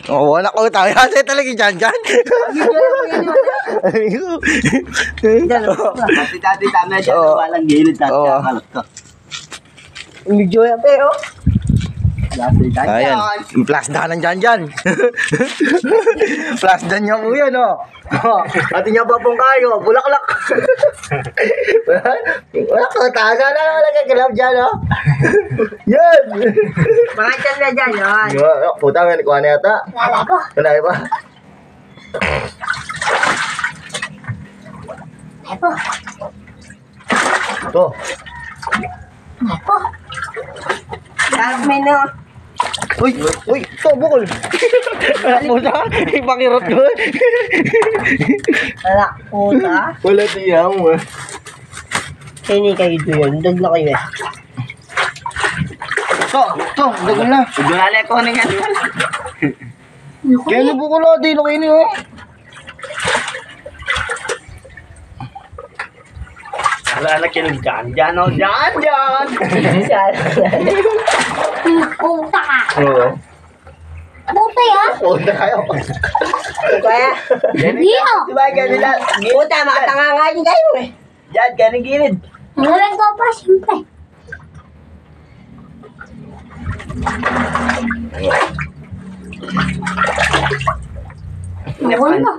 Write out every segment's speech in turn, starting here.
Oo, anak ko tayo. Kasi talaga dyan. Dati tama dyan. Walang gilid natin. Kakalot ko. Medyo yan, pero. Ayan. Plasdahan dyan. Plasdahan niya po yan, oh. Pati niya pa pong kayo. Bulaklak. Wala ko. Taga na lang nagagalaw dyan, oh. Yan. Mga dyan na dyan, yan. Puta, may nakuha na yata. Wala ko. Kunay pa. Epo. Ito. Epo. Lahat may no. Uy, ito, bukol. Puta, ipakirot ko. Alak puta. Wala tiyang mo. Hindi kayo doon. Doon na kayo eh. Ito, dagal na. Dunali ko na yan. Kaya na bukol o, di kayo niyo. Wala na kinog dyan. Dyan o, dyan. Puta ka. Oo. Puta yan. Puta kayo. Kaya. Hindi oh. Diba ganun lang? Puta, makatangangayin kayo eh. Dyan, ganun gilid. Ngayon ko pa, siyempre.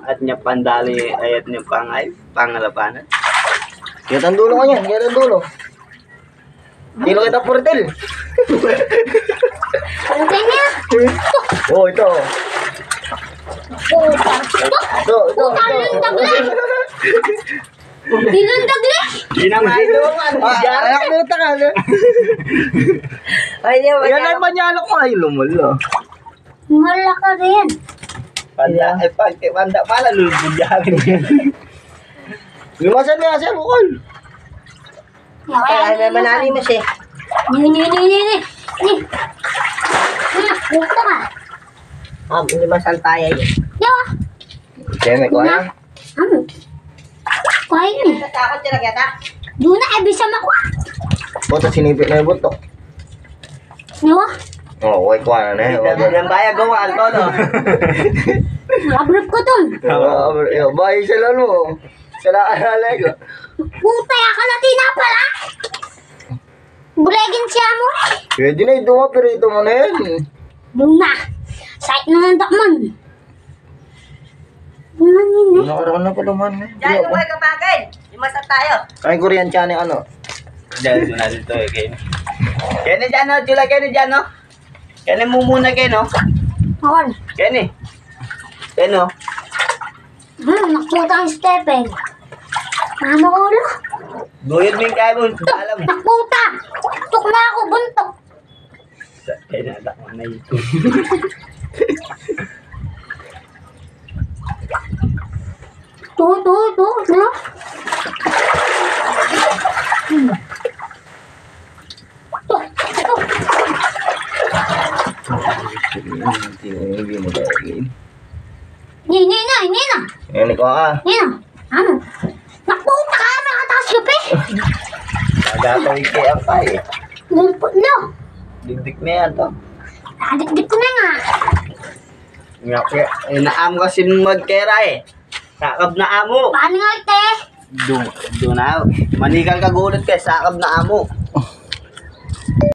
At niya pandali, ayat niya pangay, pangalapanan. Kaya ang dulo ka niyan, kaya ang dulo. Dilo kita portal. Ano niya? Oh, ito. Puta. Ito. Puta, lundagli. Dilundagli. Ginamado man. Anak mo ta ka. Ay, di ba? Yan ay banyalo ko ay lumulo. Malaka rin. Panda, panda pala lulubog yan. Lumasan niya siya, bukol. Ay, may manali mo siya. Ni. Puta ka. Hindi masaltaya yun. Yo. Kaya may kuha. Kuha yun eh. Natakot siya na kita. Doon na, bisa makuha. Puta, sinipit na yung butok. Yo. Oo, kuha na na. Yan baya gawa, Alto, no? Labrap ko dun. Bahay sila mo. Sila alala ko. Puta, yakalati na pala. Bulegin siya mo. Pwede na ito pero ito mo na yan. Doon na. Sait na ng dakman. Doon na yun eh. Nakaraan na pala man. Diyan, lumay ka pa akin. Limasat tayo. Ay, Korean channel ano? Diyan, doon natin ito eh, Ken. Ken, dyan, no? Chula, Ken, dyan, no? Ken, mo muna, Ken, no? Ako. Ken, eh. Ken, no? Nakputa ang Stephen. Ano ko ulo? Guyod mo yung kaya mo. Alam. Nakputa. Tuk na ako, buntok. Kaya natak mo na ito. No? Hindi mo gagawin. Hindi na. Yan, ikaw ka. Ano? Nakputa ka, nakataas ka pa eh. Nagataw yung kaya pa eh. No. Digdig na yan to. Nadikdik ko na nga. Naam kasi magkera eh. Sakab na amo. Paano nga ite? Doon na. Manikang kagulat ka, sakab na amo.